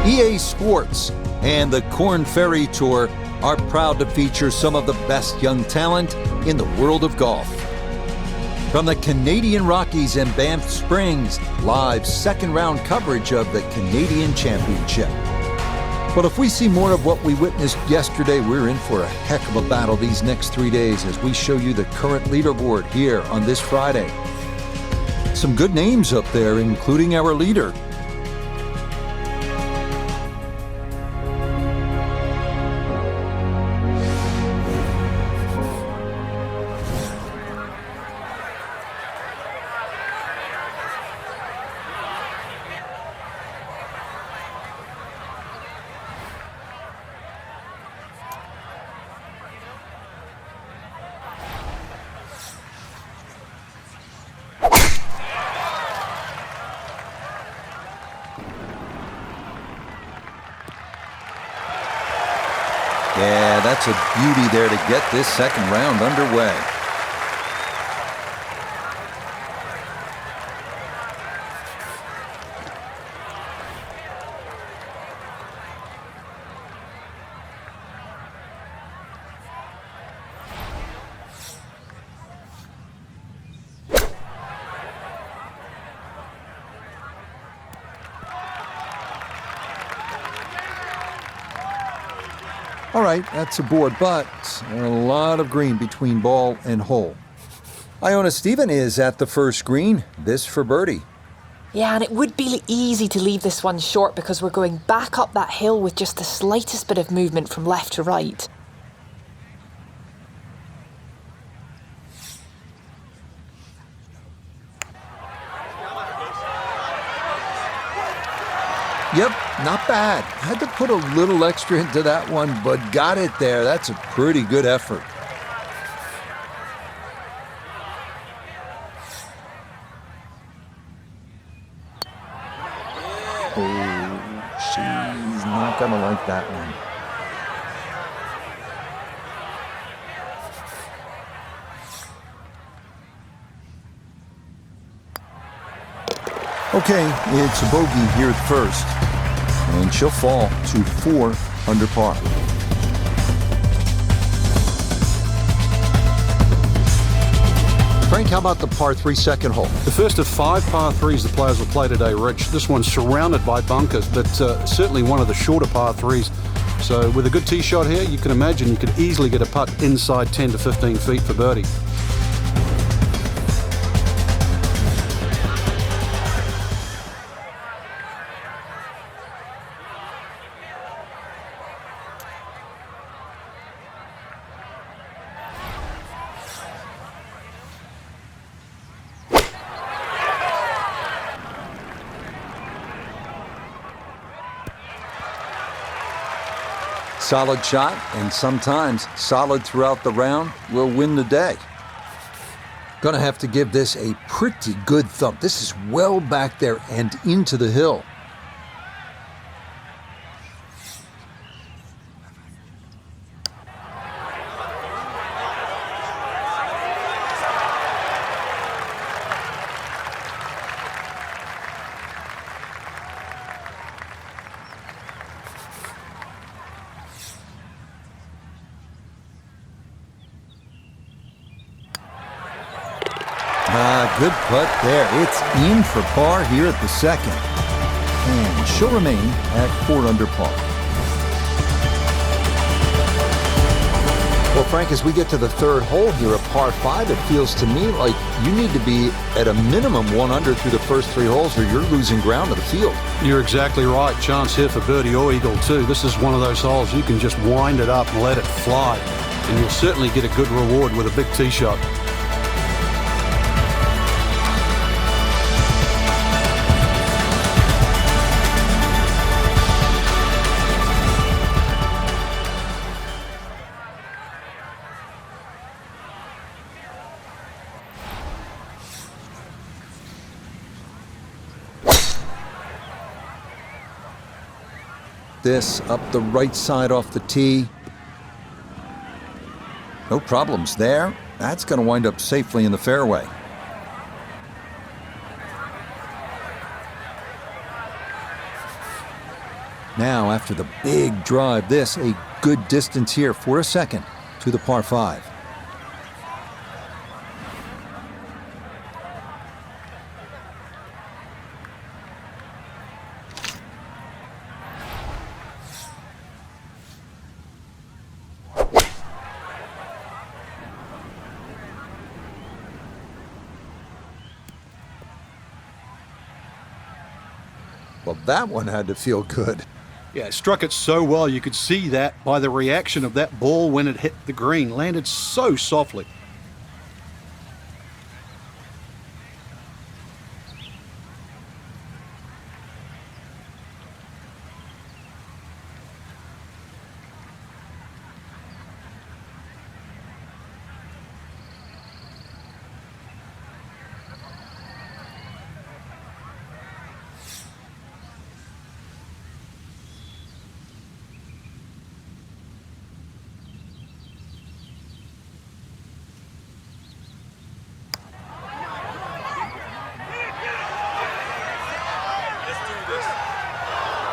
EA Sports and the Korn Ferry Tour are proud to feature some of the best young talent in the world of golf. From the Canadian Rockies and Banff Springs, live second-round coverage of the Canadian Championship. Well, if we see more of what we witnessed yesterday, we're in for a heck of a battle these next 3 days as we show you the current leaderboard here on this Friday. Some good names up there, including our leader. Yeah, that's a beauty there to get this second round underway. All right, that's a board, but a lot of green between ball and hole. Iona Stephen is at the first green. This for birdie. Yeah, and it would be easy to leave this one short because we're going back up that hill with just the slightest bit of movement from left to right. Yep, not bad. Had to put a little extra into that one, but got it there. That's a pretty good effort. Oh, she's not gonna like that one. Okay, it's a bogey here at first, and she'll fall to 4 under par. Frank, how about the par 3 second hole? The first of 5 par 3s the players will play today, Rich. This one's surrounded by bunkers, but certainly one of the shorter par 3s. So with a good tee shot here, you can imagine you could easily get a putt inside 10 to 15 feet for birdie. Solid shot, and sometimes solid throughout the round, will win the day. Gonna have to give this a pretty good thump. This is well back there and into the hill. Good putt there. It's in for par here at the second. And she'll remain at 4 under par. Well, Frank, as we get to the third hole here at par 5, it feels to me like you need to be at a minimum 1 under through the first 3 holes or you're losing ground to the field. You're exactly right. Chance here for birdie or eagle too. This is one of those holes you can just wind it up and let it fly. And you'll certainly get a good reward with a big tee shot. This up the right side off the tee. No problems there. That's going to wind up safely in the fairway. Now, after the big drive, this a good distance here for a second to the par 5. Well, that one had to feel good. Yeah, it struck it so well. You could see that by the reaction of that ball when it hit the green. Landed so softly.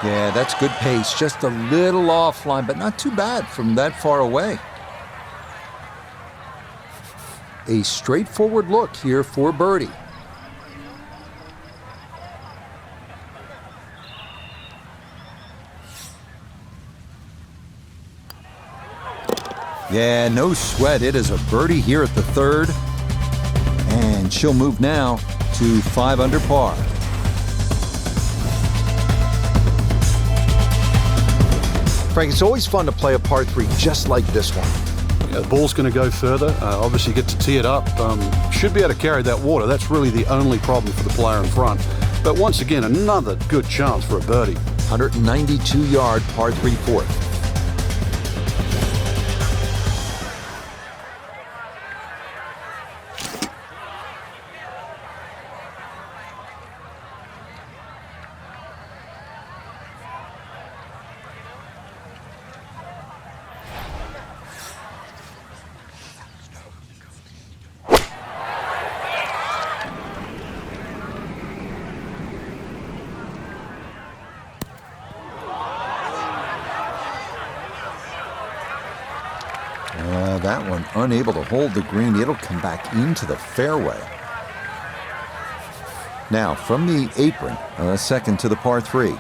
Yeah, that's good pace. Just a little offline, but not too bad from that far away. A straightforward look here for birdie. Yeah, no sweat. It is a birdie here at the 3rd. And she'll move now to 5 under par. Frank, it's always fun to play a par 3 just like this one. Yeah, the ball's going to go further. Obviously, get to tee it up. Should be able to carry that water. That's really the only problem for the player in front. But once again, another good chance for a birdie. 192-yard par 3 fourth. That one unable to hold the green. It'll come back into the fairway. Now, from the apron, a second to the par 3.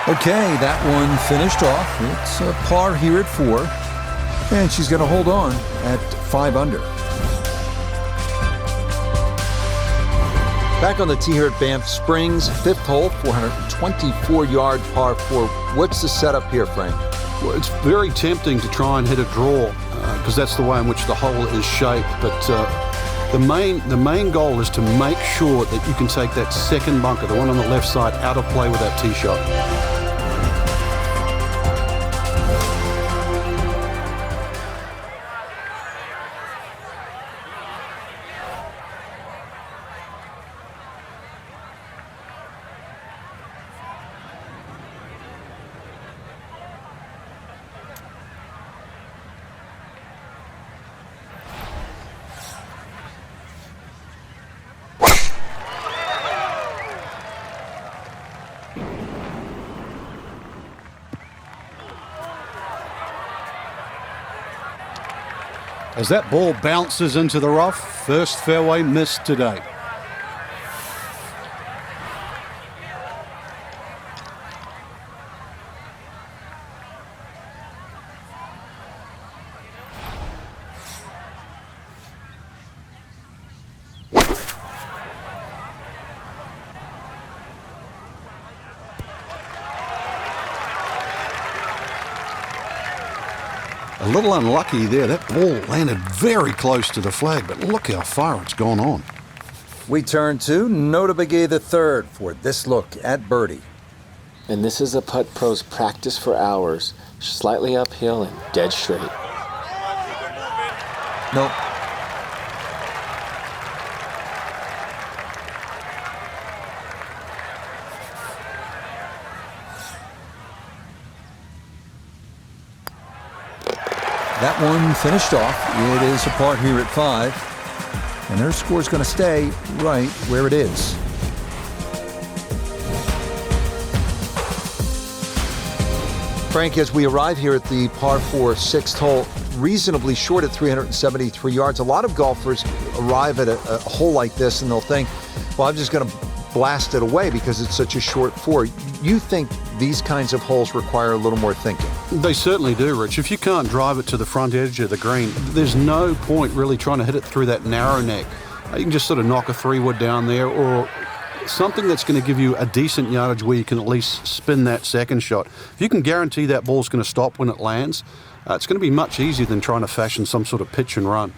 Okay, that one finished off. It's a par here at 4. And she's going to hold on at 5 under. Back on the tee here at Banff Springs, 5th hole, 424-yard par 4. What's the setup here, Frank? Well, it's very tempting to try and hit a draw because that's the way in which the hole is shaped. But the main goal is to make sure that you can take that second bunker, the one on the left side, out of play with that tee shot. As that ball bounces into the rough, first fairway miss today. A little unlucky there. That ball landed very close to the flag, but look how far it's gone on. We turn to Nota Begay the 3rd for this look at birdie. And this is a putt pros practice for hours, slightly uphill and dead straight. Nope. That one finished off. It is a par here at 5. And their score's going to stay right where it is. Frank, as we arrive here at the par 4 6th hole, reasonably short at 373 yards. A lot of golfers arrive at a hole like this and they'll think, well, I'm just going to blast it away because it's such a short 4. You think these kinds of holes require a little more thinking? They certainly do, Rich. If you can't drive it to the front edge of the green, there's no point really trying to hit it through that narrow neck. You can just sort of knock a 3-wood down there, or something that's going to give you a decent yardage where you can at least spin that second shot. If you can guarantee that ball's going to stop when it lands, it's going to be much easier than trying to fashion some sort of pitch and run.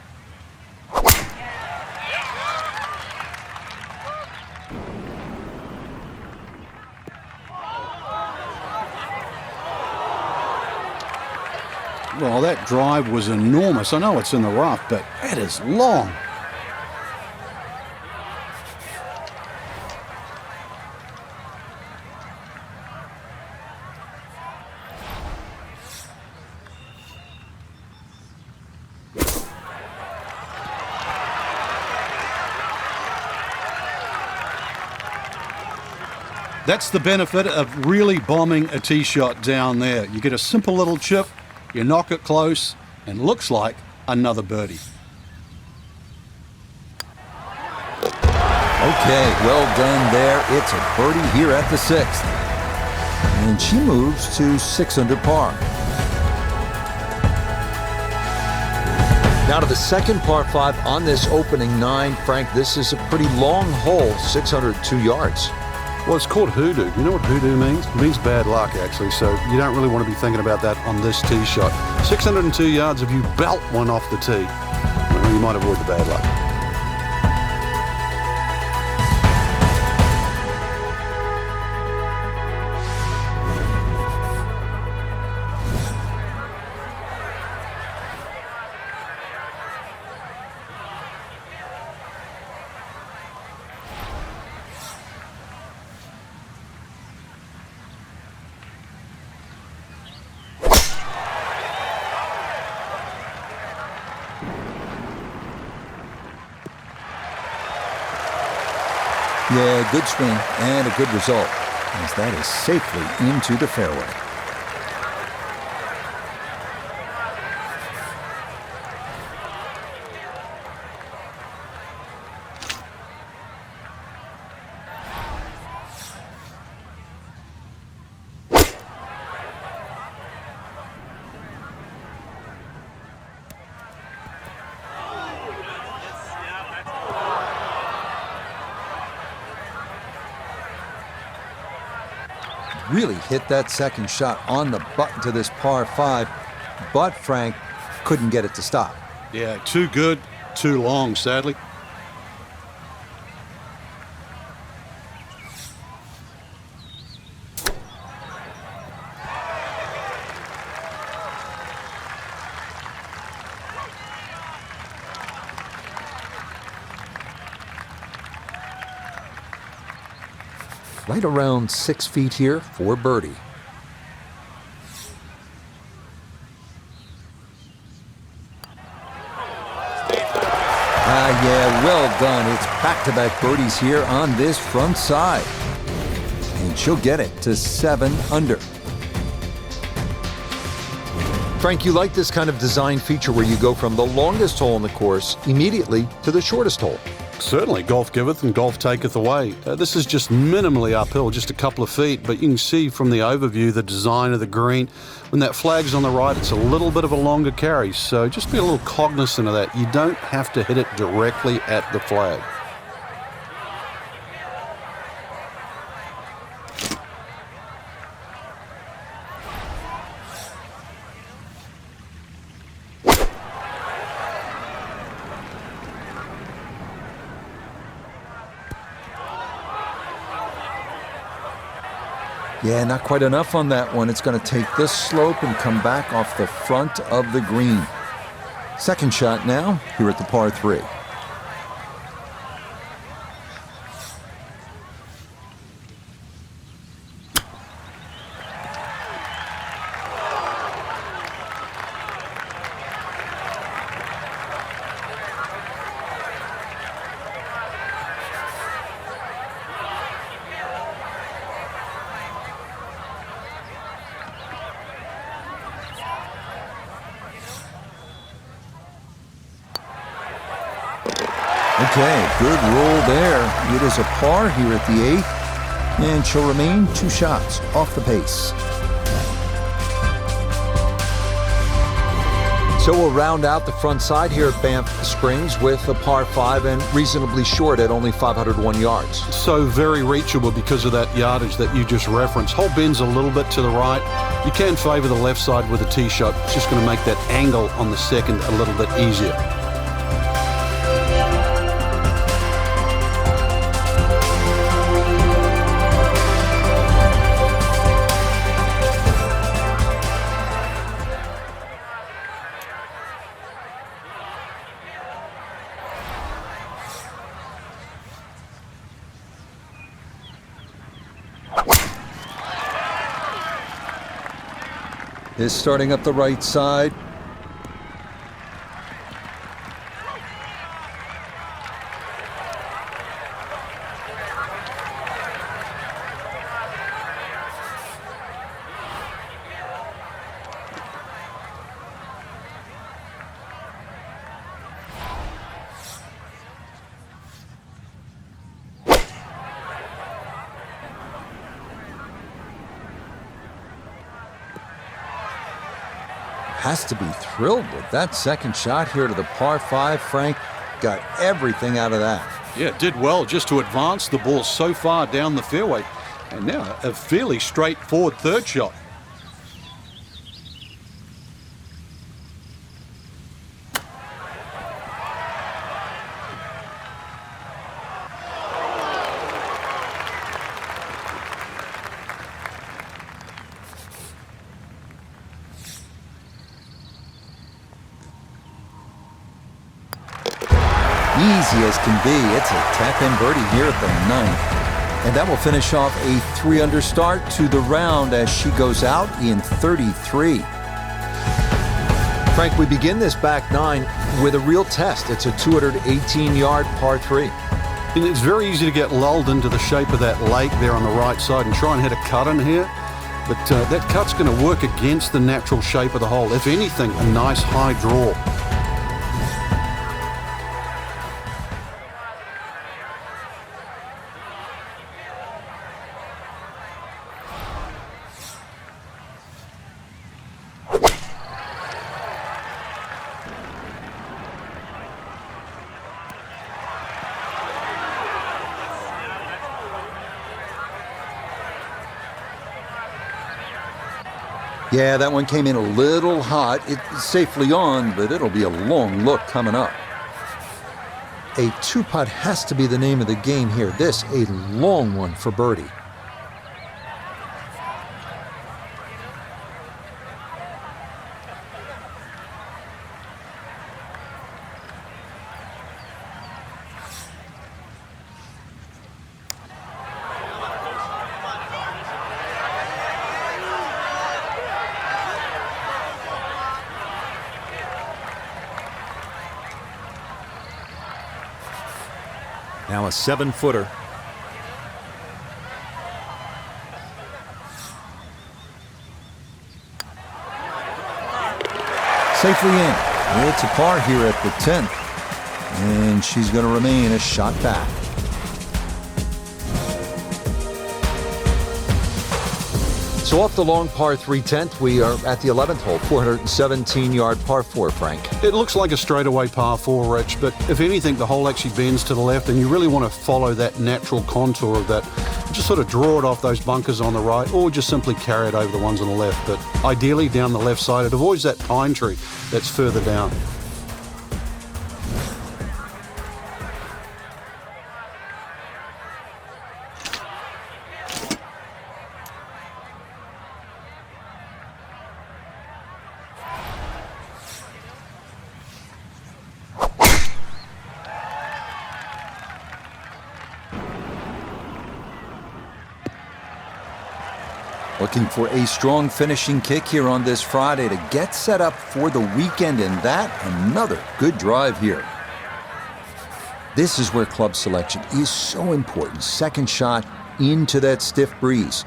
Well, that drive was enormous. I know it's in the rough, but it is long. That's the benefit of really bombing a tee shot down there. You get a simple little chip, you knock it close, and looks like another birdie. Okay, well done there. It's a birdie here at the 6th. And she moves to 6 under par. Now to the second par 5 on this opening 9. Frank, this is a pretty long hole, 602 yards. Well, it's called hoodoo. You know what hoodoo means? It means bad luck, actually, so you don't really want to be thinking about that on this tee shot. 602 yards if you belt one off the tee. Well, you might avoid the bad luck. Yeah, good swing and a good result, as that is safely into the fairway. Really hit that second shot on the button to this par 5, but Frank couldn't get it to stop. Yeah, too good, too long, sadly. Right around 6 feet here for birdie. Yeah, well done. It's back-to-back birdies here on this front side. And she'll get it to 7 under. Frank, you like this kind of design feature where you go from the longest hole in the course immediately to the shortest hole. Certainly, golf giveth and golf taketh away. This is just minimally uphill, just a couple of feet, but you can see from the overview the design of the green. When that flag's on the right, it's a little bit of a longer carry, so just be a little cognizant of that. You don't have to hit it directly at the flag. Yeah, not quite enough on that one. It's going to take this slope and come back off the front of the green. Second shot now here at the par 3. Okay, good roll there. It is a par here at the 8th, and she'll remain 2 shots off the pace. So we'll round out the front side here at Banff Springs with a par 5 and reasonably short at only 501 yards. So very reachable because of that yardage that you just referenced. Hole bends a little bit to the right. You can favour the left side with a tee shot. It's just going to make that angle on the second a little bit easier. Is starting up the right side. Has to be thrilled with that second shot here to the par 5. Frank got everything out of that. Yeah, did well just to advance the ball so far down the fairway. And now a fairly straightforward third shot. Easy as can be. It's a tap-in birdie here at the 9th. And that will finish off a 3-under start to the round as she goes out in 33. Frank, we begin this back 9 with a real test. It's a 218-yard par 3. And it's very easy to get lulled into the shape of that lake there on the right side and try and hit a cut in here. But that cut's going to work against the natural shape of the hole. If anything, a nice high draw. Yeah, that one came in a little hot. It's safely on, but it'll be a long look coming up. A 2-putt has to be the name of the game here. This, a long one for birdie. Now a 7-footer. Safely in. It's a par here at the 10th. And she's going to remain a shot back. So off the long par 3 10th, we are at the 11th hole, 417-yard par 4, Frank. It looks like a straightaway par 4, Rich, but if anything, the hole actually bends to the left, and you really want to follow that natural contour of that. Just sort of draw it off those bunkers on the right, or just simply carry it over the ones on the left. But ideally, down the left side, it avoids that pine tree that's further down. Looking for a strong finishing kick here on this Friday to get set up for the weekend, and that another good drive here. This is where club selection is so important. Second shot into that stiff breeze.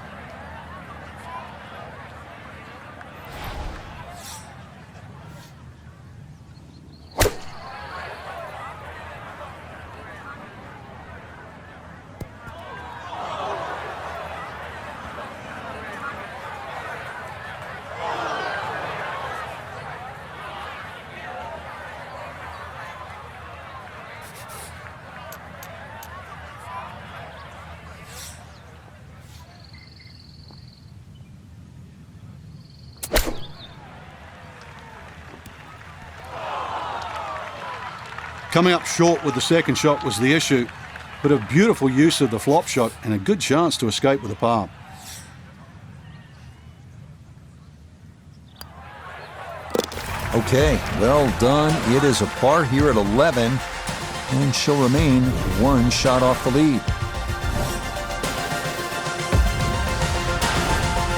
Coming up short with the second shot was the issue, but a beautiful use of the flop shot and a good chance to escape with a par. Okay, well done. It is a par here at 11, and she'll remain one shot off the lead.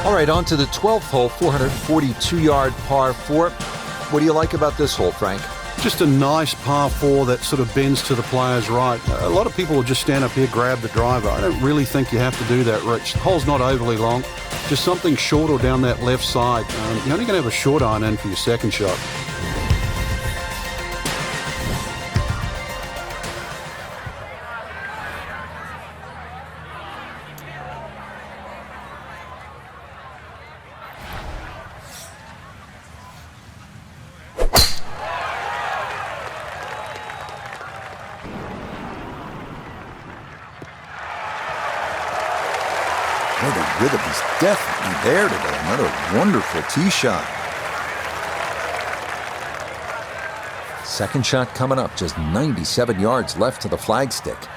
All right, on to the 12th hole, 442-yard par 4. What do you like about this hole, Frank? Just a nice par 4 that sort of bends to the player's right. A lot of people will just stand up here, grab the driver. I don't really think you have to do that, Rich. The hole's not overly long. Just something short or down that left side. You're only going to have a short iron in for your second shot. Well, the rhythm is definitely there today. Another wonderful tee shot. Second shot coming up, just 97 yards left to the flagstick.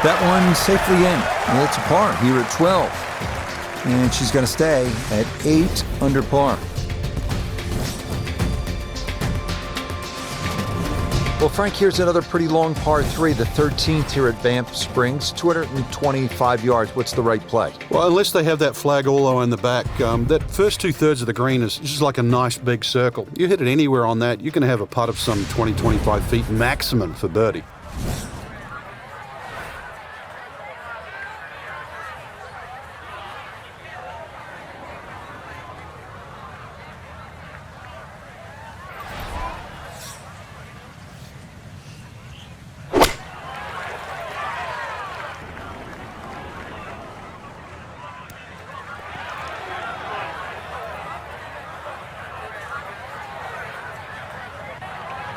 That one safely in. It's a par here at 12. And she's going to stay at 8 under par. Well, Frank, here's another pretty long par 3, the 13th here at Banff Springs, 225 yards. What's the right play? Well, unless they have that flag all the way in the back, that first 2/3 of the green is just like a nice big circle. You hit it anywhere on that, you're going to have a putt of some 20, 25 feet maximum for birdie.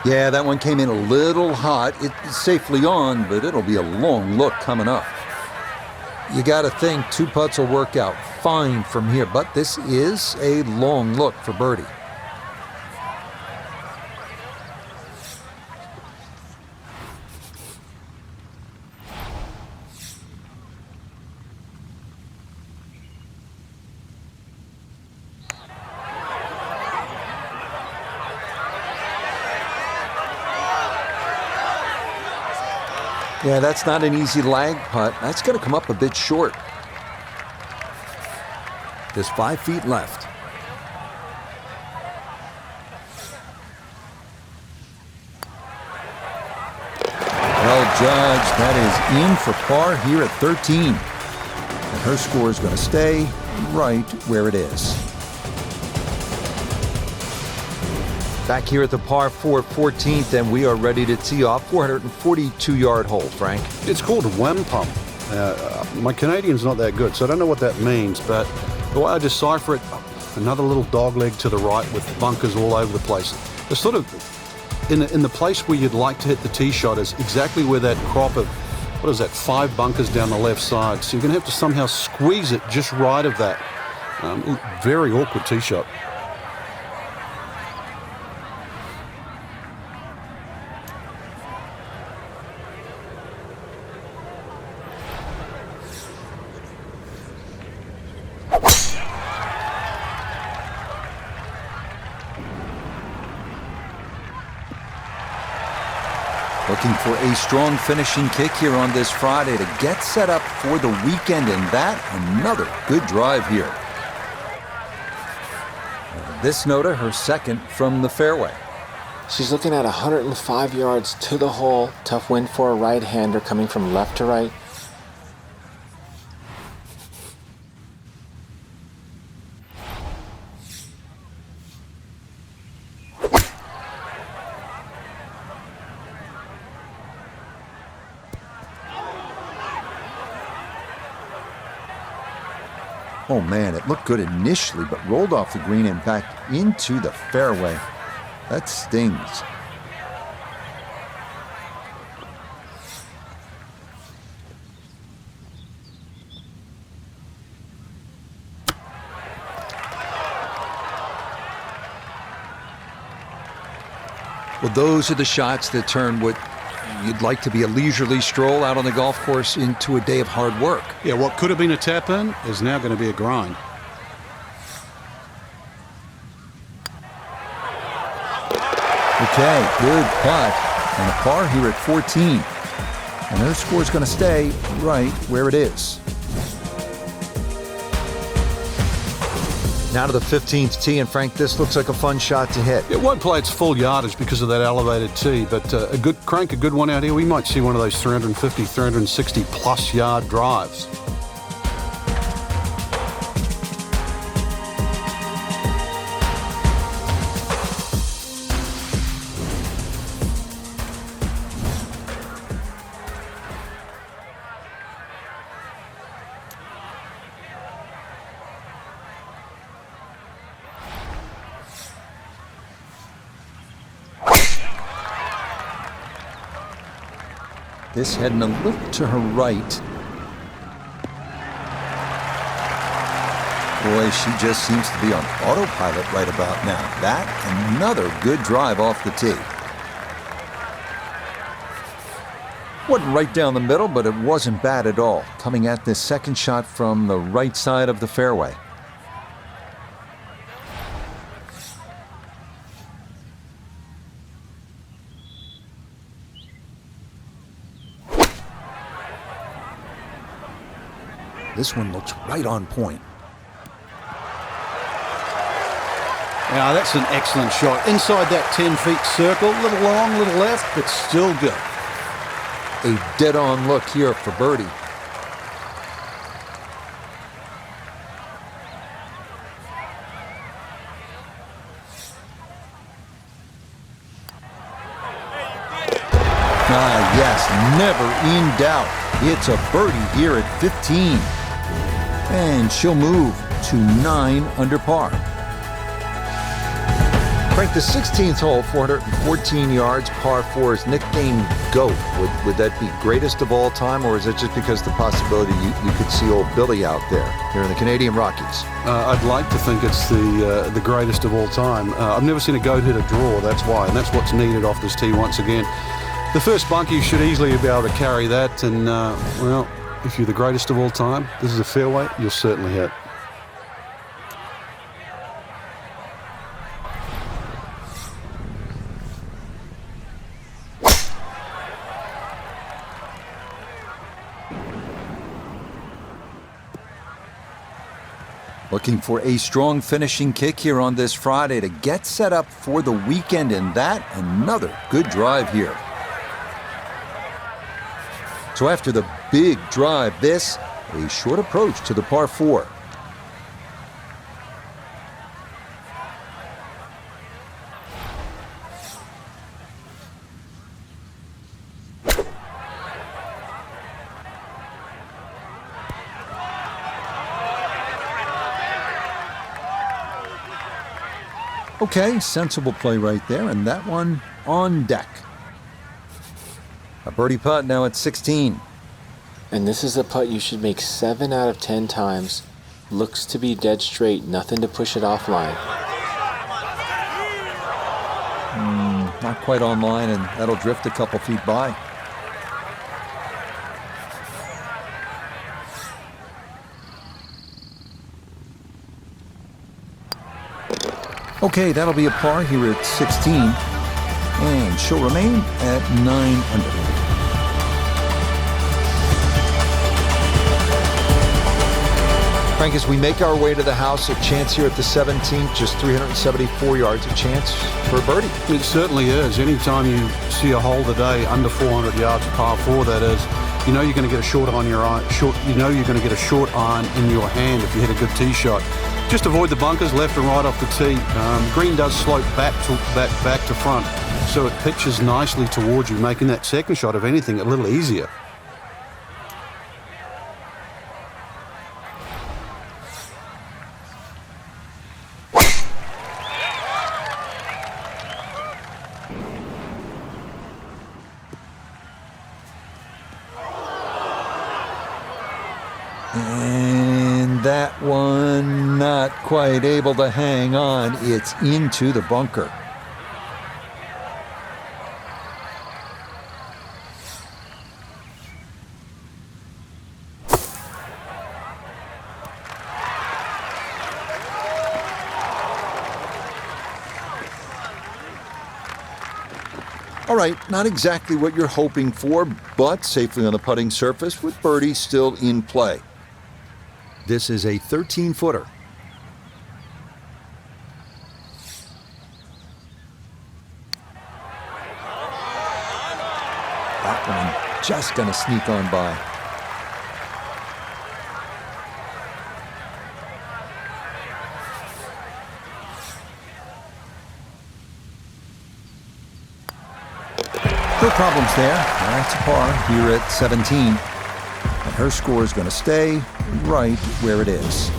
Yeah, that one came in a little hot. It's safely on, but it'll be a long look coming up. You got to think 2 putts will work out fine from here, but this is a long look for birdie. Yeah, that's not an easy lag putt. That's going to come up a bit short. There's 5 feet left. Well judged. That is in for par here at 13. And her score is going to stay right where it is. Back here at the par 4 14th, and we are ready to tee off. 442-yard hole, Frank. It's called wampum. My Canadian's not that good, so I don't know what that means, but the way I decipher it, another little dog leg to the right with bunkers all over the place. It's sort of in the place where you'd like to hit the tee shot is exactly where that crop of, 5 bunkers down the left side. So you're going to have to somehow squeeze it just right of that. Very awkward tee shot. Looking for a strong finishing kick here on this Friday to get set up for the weekend, and that another good drive here. This Nota, her second from the fairway. She's looking at 105 yards to the hole. Tough wind for a right-hander coming from left to right. Oh man, it looked good initially, but rolled off the green and back into the fairway. That stings. Well, those are the shots that turn what you'd like to be a leisurely stroll out on the golf course into a day of hard work. Yeah, what could have been a tap-in is now going to be a grind. Okay, good putt. And a par here at 14. And her score's going to stay right where it is. Now to the 15th tee, and Frank, this looks like a fun shot to hit. It won't play its full yardage because of that elevated tee, but a good one out here. We might see one of those 350, 360 plus yard drives. This heading a little to her right. Boy, she just seems to be on autopilot right about now. That, another good drive off the tee. Wasn't right down the middle, but it wasn't bad at all. Coming at this second shot from the right side of the fairway. This one looks right on point. Now that's an excellent shot. Inside that 10 feet circle, little long, little left, but still good. A dead-on look here for birdie. Ah, yes, never in doubt. It's a birdie here at 15. And she'll move to 9 under par. Frank, the 16th hole, 414 yards, par 4 is nicknamed GOAT. Would that be greatest of all time, or is it just because the possibility you could see old Billy out there here in the Canadian Rockies? I'd like to think it's the greatest of all time. I've never seen a GOAT hit a draw, that's why, and that's what's needed off this tee once again. The first bunker should easily be able to carry that, and, well, if you're the greatest of all time, this is a fairway, you'll certainly hit. Looking for a strong finishing kick here on this Friday to get set up for the weekend, and that, another good drive here. So after the big drive, this, a short approach to the par 4. Okay, sensible play right there, and that one on deck. A birdie putt now at 16. And this is a putt you should make 7 out of 10 times. Looks to be dead straight, nothing to push it offline. Not quite on line, and that'll drift a couple feet by. Okay, that'll be a par here at 16, and she'll remain at 9 under. Frank, as we make our way to the house, a chance here at the 17th, just 374 yards, a chance for a birdie. It certainly is. Anytime you see a hole today under 400 yards, par 4 that is, you know you're going to get a short on your iron. You know you're going to get a short iron in your hand if you hit a good tee shot. Just avoid the bunkers left and right off the tee. Green does slope back to front, so it pitches nicely towards you, making that second shot, if anything, a little easier. And that one not quite able to hang on. It's into the bunker. All right, not exactly what you're hoping for, but safely on the putting surface with birdie still in play. This is a 13-footer. That one just gonna sneak on by. No problems there. That's a par here at 17. And her score is going to stay right where it is.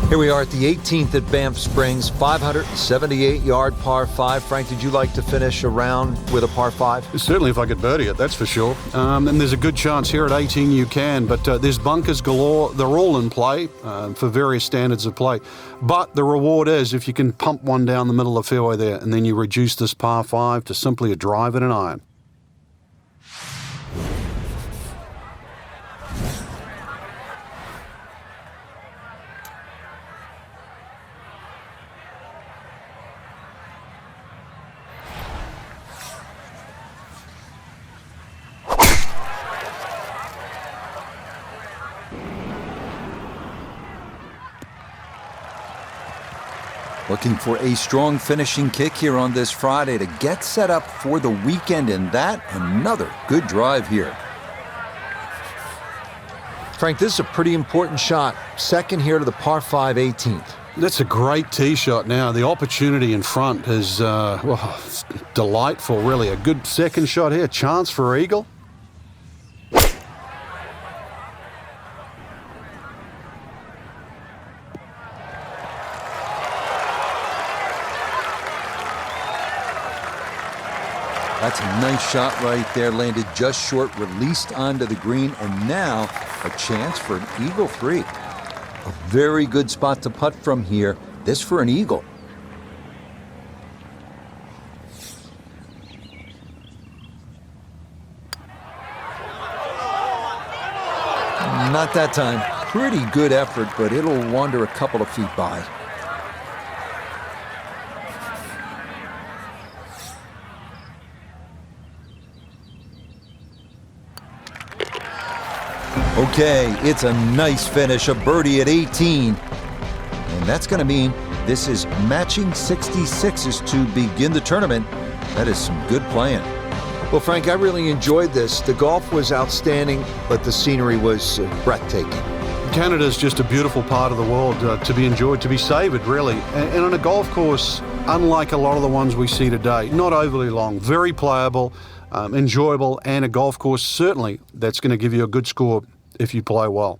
Here we are at the 18th at Banff Springs, 578-yard par 5. Frank, did you like to finish a round with a par 5? Certainly if I could birdie it, that's for sure. And there's a good chance here at 18 you can, but there's bunkers galore. They're all in play for various standards of play. But the reward is if you can pump one down the middle of the fairway there, and then you reduce this par 5 to simply a drive and an iron. Looking for a strong finishing kick here on this Friday to get set up for the weekend, and that another good drive here. Frank, this is a pretty important shot. Second here to the par 5 18th. That's a great tee shot now. The opportunity in front is it's delightful, really. A good second shot here. Chance for eagle. That's a nice shot right there, landed just short, released onto the green, and now a chance for an eagle 3. A very good spot to putt from here. This for an eagle. Not that time. Pretty good effort, but it'll wander a couple of feet by. Okay, it's a nice finish, a birdie at 18. And that's going to mean this is matching 66s to begin the tournament. That is some good playing. Well, Frank, I really enjoyed this. The golf was outstanding, but the scenery was breathtaking. Canada's just a beautiful part of the world to be enjoyed, to be savoured, really. And on a golf course, unlike a lot of the ones we see today, not overly long, very playable, enjoyable, and a golf course certainly that's going to give you a good score if you play well.